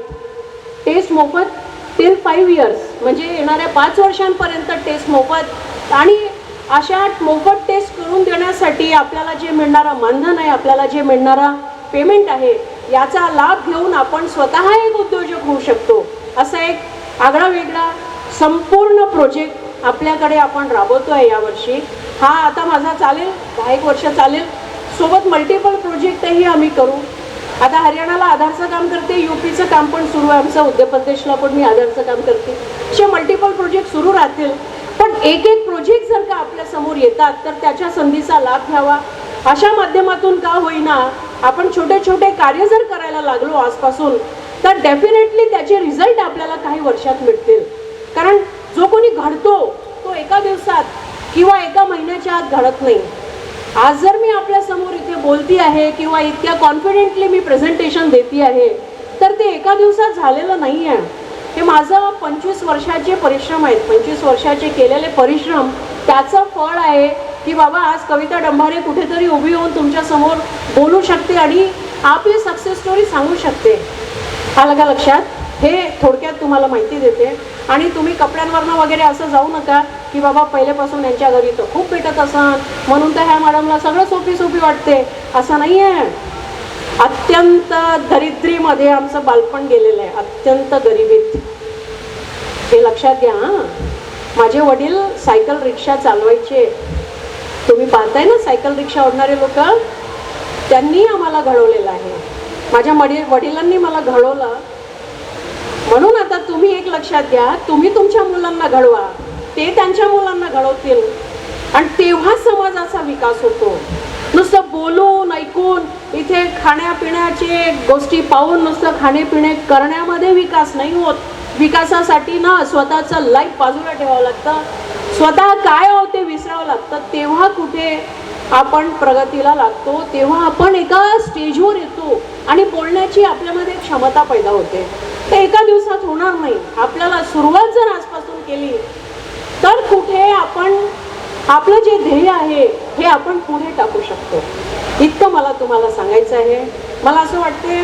Speaker 1: टेस्ट मोफत टिल 5 इयर्स, म्हणजे येणाऱ्या 5 वर्षांपर्यंत टेस्ट मोफत. आणि अशा मोफत टेस्ट करून देण्यासाठी आपल्याला जे मिळणारं मानधन आहे, आपल्याला जे मिळणारा पेमेंट आहे, याचा लाभ घेऊन आपण स्वतः एक उद्योजक होऊ शकतो. असा एक आगळा वेगळा संपूर्ण प्रोजेक्ट आपल्याकडे आपण राबवतो आहे यावर्षी. हा आता माझा चालेल 10 वर्ष चालेल. सोबत मल्टिपल प्रोजेक्टही आम्ही करू. आता हरियाणाला आधारचं काम करते, यूपीचं काम पण सुरू आहे आमचं, उत्तर प्रदेशला पण मी आधारचं काम करते. असे मल्टिपल प्रोजेक्ट सुरू राहतील. पण एक एक प्रोजेक्ट जर का आपल्या समोर येतात तर त्याच्या संधीचा लाभ घ्यावा. अशा माध्यमातून का होईना आपण छोटे छोटे कार्य जर करायला लागलो आजपासून तर डेफिनेटली त्याचे रिझल्ट आपल्याला काही वर्षात मिळतील. कारण जो कोणी घडतो तो एका दिवसात किंवा एका महिन्याच्या आत घडत नाही. आज जर मी आपल्या समोर इथे बोलती आहे किंवा इतक्या कॉन्फिडेंटली मी प्रेझेंटेशन देती आहे तर ते एका दिवसात झालेलं नाही आहे. हे माझं 25 वर्षाचे परिश्रम आहेत. 25 वर्षाचे केलेले परिश्रम त्याचं फळ आहे की बाबा आज कविता डंभारे कुठेतरी उभी होऊन तुमच्या समोर बोलू शकते आणि आपली सक्सेस स्टोरी सांगू शकते. आलं का लक्षात? हे थोडक्यात तुम्हाला माहिती देते. आणि तुम्ही कपड्यांवरनं वगैरे असं जाऊ नका की बाबा पहिल्यापासून यांच्या घरी तर खूप भेटत असन म्हणून तर ह्या मॅडमला सगळं सोपी वाटते, असं नाही आहे. अत्यंत दरिद्रीमध्ये आमचं बालपण गेलेलं आहे, अत्यंत गरिबीत. हे लक्षात घ्या. माझे वडील सायकल रिक्षा चालवायचे. तुम्ही पाहताय ना सायकल रिक्षा ओढणारे लोक, त्यांनी आम्हाला घडवलेलं आहे. माझ्या वडिलांनी मला घडवलं. म्हणून आता तुम्ही एक लक्षात घ्या, तुम्ही तुमच्या मुलांना घडवा, ते त्यांच्या मुलांना घडवतील आणि तेव्हा समाजाचा विकास होतो. नुसतं बोलून ऐकून इथे खाण्यापिण्याचे गोष्टी पाहून नुसतं खाणेपिणे करण्यामध्ये विकास नाही होत. विकासासाठी ना स्वतःचं लाईफ बाजूला ठेवावं लागतं, स्वतः काय होते विसरावं लागतं. तेव्हा कुठे आपण प्रगतीला लागतो, तेव्हा आपण एका स्टेजवर येतो आणि बोलण्याची आपल्यामध्ये क्षमता पैदा होते. ते एका दिवसात होणार नाही. आपल्याला सुरुवात जर आजपासून केली तर कुठे आपण आपलं जे ध्येय आहे हे आपण पुढे टाकू शकतो. इतकं मला तुम्हाला सांगायचं आहे. मला असं वाटते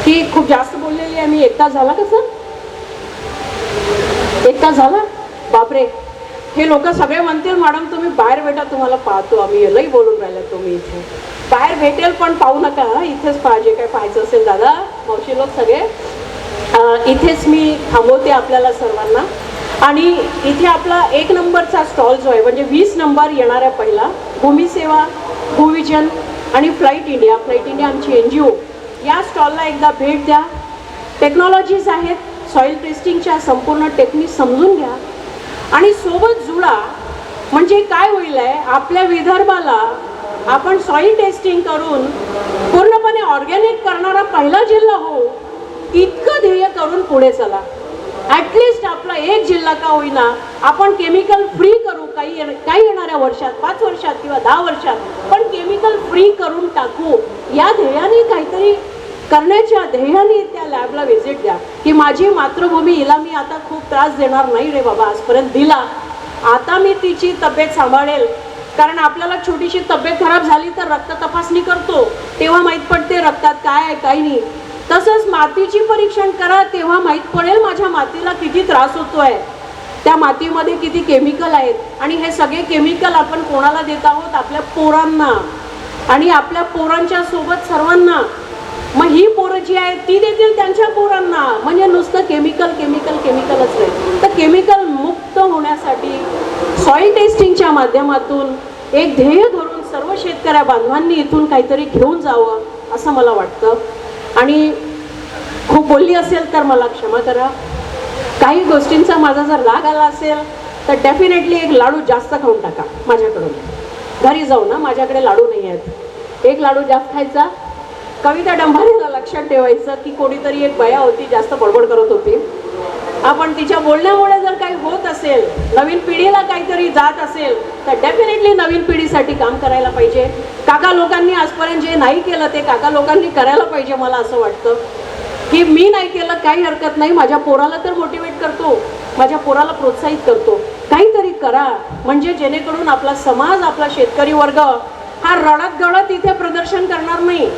Speaker 1: की खूप जास्त बोललेली आहे मी. 1 तास झाला कसं? 1 तास झाला? बापरे. हे लोक सगळे म्हणतील मॅडम तुम्ही बाहेर भेटा, तुम्हाला पाहतो आम्ही. लई बोलून राहिला तुम्ही इथे. बाहेर भेटेल पण पाहू नका, इथेच पाहिजे. काय पाहायचं असेल दादा मावशी लोक सगळे इथेच मी थांबवते आपल्याला सर्वांना. आणि इथे आपला 1 नंबरचा स्टॉल जो आहे म्हणजे 20 नंबर येणाऱ्या पहिला भूमी सेवा, भूविजन आणि फ्लाईट इंडिया आमची NGO, या स्टॉलला एकदा भेट द्या. टेक्नॉलॉजीज आहेत, सॉईल टेस्टिंगच्या संपूर्ण टेक्निक समजून घ्या आणि सोबत जुळा. म्हणजे काय होईल आहे, आपल्या विदर्भाला आपण सॉईल टेस्टिंग करून पूर्णपणे ऑर्गॅनिक करणारा पहिला जिल्हा हो, इतकं ध्येय करून पुढे चला. ॲटलिस्ट आपला एक जिल्हा का होईना आपण केमिकल फ्री करू. काही येणाऱ्या वर्षात, 5 वर्षात किंवा 10 वर्षात, पण केमिकल फ्री करून टाकू. या ध्येयाने काहीतरी करण्याच्या ध्येयाने त्या लॅबला व्हिजिट द्या की माझी मातृभूमी, हिला मी आता खूप त्रास देणार नाही रे बाबा, आजपर्यंत दिला, आता मी तिची तब्येत सांभाळेल. कारण आपल्याला छोटीशी तब्येत खराब झाली तर रक्त तपासणी करतो, तेव्हा माहीत पडते रक्तात काय आहे काय नाही. तसंच मातीची परीक्षण करा, तेव्हा माहीत पडेल माझ्या मातीला किती त्रास होतोय, त्या मातीमध्ये किती केमिकल आहेत. आणि हे सगळे केमिकल आपण कोणाला देत आहोत? आपल्या पोरांना आणि आपल्या पोरांच्या सोबत सर्वांना. मग ही पोरं जी आहेत ती देतील त्यांच्या पोरांना. म्हणजे नुसतं केमिकलच नाही. तर केमिकल मुक्त होण्यासाठी सॉईल टेस्टिंगच्या माध्यमातून एक ध्येय धरून सर्व शेतकऱ्या बांधवांनी इथून काहीतरी घेऊन जावं असं मला वाटतं. आणि खूप बोलली असेल तर मला क्षमा करा. काही गोष्टींचा माझा जर राग आला असेल तर डेफिनेटली एक लाडू जास्त खाऊन टाका माझ्याकडून. घरी जाऊ ना, माझ्याकडे लाडू नाही आहेत. 1 लाडू जास्त खायचा. कविता डंभारेला लक्षात ठेवायचं की कोणीतरी एक बया होती जास्त बडबड करत होती आपण तिच्या बोलण्यामुळे जर काही होत असेल, नवीन पिढीला काहीतरी जात असेल, तर डेफिनेटली नवीन पिढीसाठी काम करायला पाहिजे. काका लोकांनी आजपर्यंत जे नाही केलं ते काका लोकांनी करायला पाहिजे. मला असं वाटतं की मी नाही केलं काही हरकत नाही, माझ्या पोराला तर मोटिवेट करतो, माझ्या पोराला प्रोत्साहित करतो, काहीतरी करा, म्हणजे जेणेकरून आपला समाज, आपला शेतकरी वर्ग हा रडत गळत इथे प्रदर्शन करणार नाही.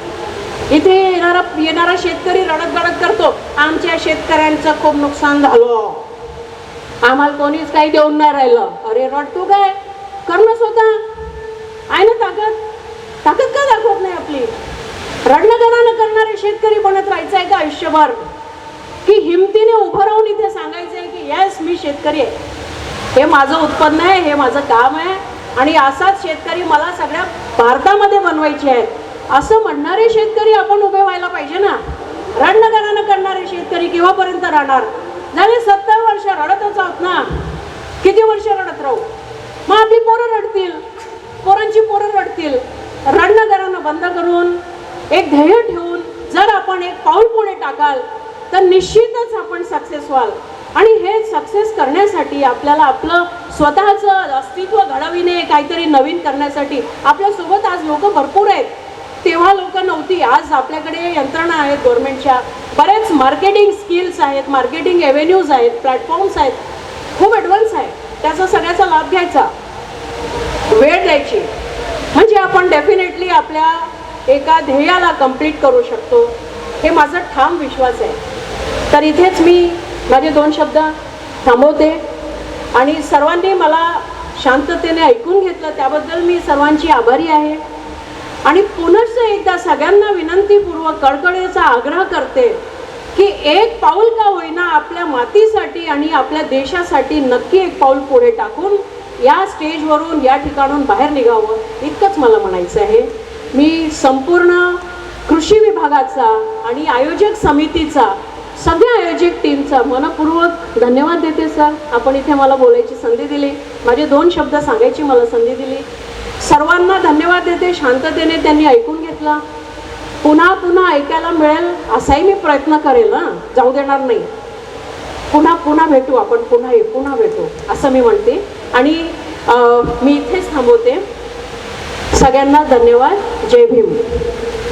Speaker 1: इथे येणारा शेतकरी रडत गळत करतो, आमच्या शेतकऱ्यांचं खूप नुकसान झालं, आम्हाला कोणीच काही देऊन नाही राहिलं. अरे रडतो काय, कर ना स्वतः, आहे ना ताकद. ताकद का दाखवत नाही आपली? रडणं करणारे शेतकरी बनत राहायचं आहे का आयुष्यभर, की हिमतीने उभं राहून इथे सांगायचंय की यस मी शेतकरी आहे, हे माझं उत्पन्न आहे, हे माझं काम आहे आणि असाच शेतकरी मला सगळ्या भारतामध्ये बनवायचे आहेत, असं म्हणणारे शेतकरी आपण उभे व्हायला पाहिजे ना. रडणं करणारे शेतकरी केव्हापर्यंत राहणार? झाले 70 वर्ष रडतच आहोत ना, किती वर्ष रडत राहू? मग आपली पोरं रडतील, पोरांची पोरं रडतील. रडणं बंद करून एक ध्येय ठेवून जर आपण एक पाऊल पुढे टाकाल तर निश्चितच आपण सक्सेस व्हाल. आणि हे सक्सेस करण्यासाठी आपल्याला आपलं स्वतःचं अस्तित्व घडविणे, काहीतरी नवीन करण्यासाठी आपल्यासोबत आज लोक भरपूर आहेत. तेव्हा लोक नव्हती, आज आपल्याकडे यंत्रणा आहेत गव्हर्नमेंटच्या, बरेच मार्केटिंग स्किल्स आहेत, मार्केटिंग एव्हेन्यूज आहेत, प्लॅटफॉर्म्स आहेत, खूप ॲडव्हान्स आहे. त्याचा सगळ्याचा लाभ घ्यायचा, वेळ द्यायची, म्हणजे आपण डेफिनेटली आपल्या एका ध्येयाला कंप्लीट करू शकतो, हे माझा ठाम विश्वास आहे. तर इथेच मी माझे 2 शब्द थांबवते आणि सर्वांनी मला शांततेने ऐकून घेतलं त्याबद्दल मी सर्वांची आभारी आहे. आणि पुनश्च एकदा सगळ्यांना विनंतीपूर्वक कळकळीचा आग्रह करते की एक पाऊल का होईना आपल्या मातीसाठी आणि आपल्या देशासाठी नक्की एक पाऊल पुढे टाकून या स्टेजवरून, या ठिकाणून बाहेर निघावं, इतकंच मला म्हणायचं आहे. मी संपूर्ण कृषी विभागाचा आणि आयोजक समितीचा, सगळ्या आयोजक टीमचा मनपूर्वक धन्यवाद देते. सर, आपण इथे मला बोलायची संधी दिली, माझे 2 शब्द सांगायची मला संधी दिली. सर्वांना धन्यवाद देते, शांततेने त्यांनी ऐकून घेतलं. पुन्हा ऐकायला मिळेल असाही मी प्रयत्न करेल, ना जाऊ देणार नाही. पुन्हा भेटू आपण, पुन्हा भेटू असं मी म्हणते. आणि मी इथेच थांबवते. सगळ्यांना धन्यवाद. जय भीम.